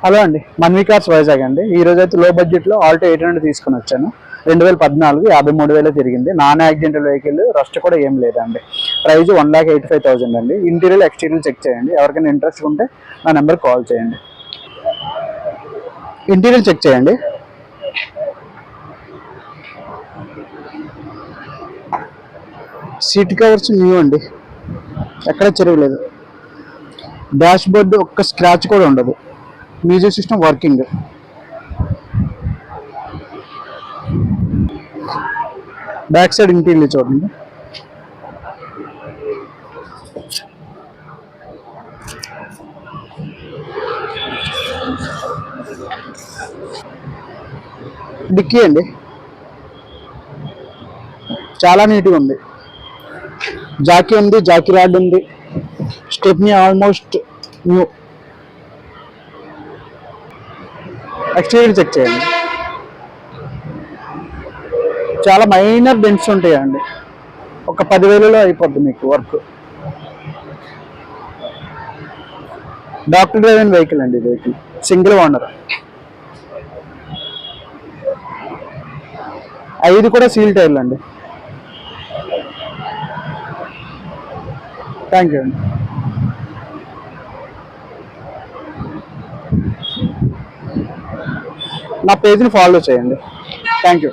Hello అండి, Manvi cars Vizag అండి. ఈ రోజు అయితే లో బడ్జెట్లో ఆల్టో 800 తీసుకొని వచ్చాను. 2014 53,000 తిరిగింది. నాన్ యాక్సిడెంటల్ వెహికల్, రస్ట్ కూడా ఏం లేదండి. ప్రైస్ 1,85,000 అండి. ఇంటీరియర్ ఎక్స్టీరియర్ చెక్ చేయండి. ఎవరికైనా ఇంట్రెస్ట్ ఉంటే నా నెంబర్ కాల్ చేయండి. ఇంటీరియర్ చెక్ చేయండి. సీట్ కవర్స్ న్యూ అండి, ఎక్కడ చెరగలేదు. డాష్ బోర్డు ఒక్క స్క్రాచ్ కూడా ఉండదు. Music system working. Back side interior చూడండి. డిక్కీ అండి, చాలా నీట్గా ఉంది. జాకీ ఉంది, జాకీ రాడ్ ఉంది. Stepney almost new. Exterior check చేయండి. చాలా మైనర్ డెంట్స్ ఉంటాయండి. ఒక 10,000లో అయిపోద్ది మీకు వర్క్. డాక్టర్ డ్రైవెన్ వెహికల్ అండి. Vehicle single owner. 5 కూడా సీల్ టైర్లు అండి. థ్యాంక్ యూ అండి. నా పేజ్ని ఫాలో చేయండి. Thank you.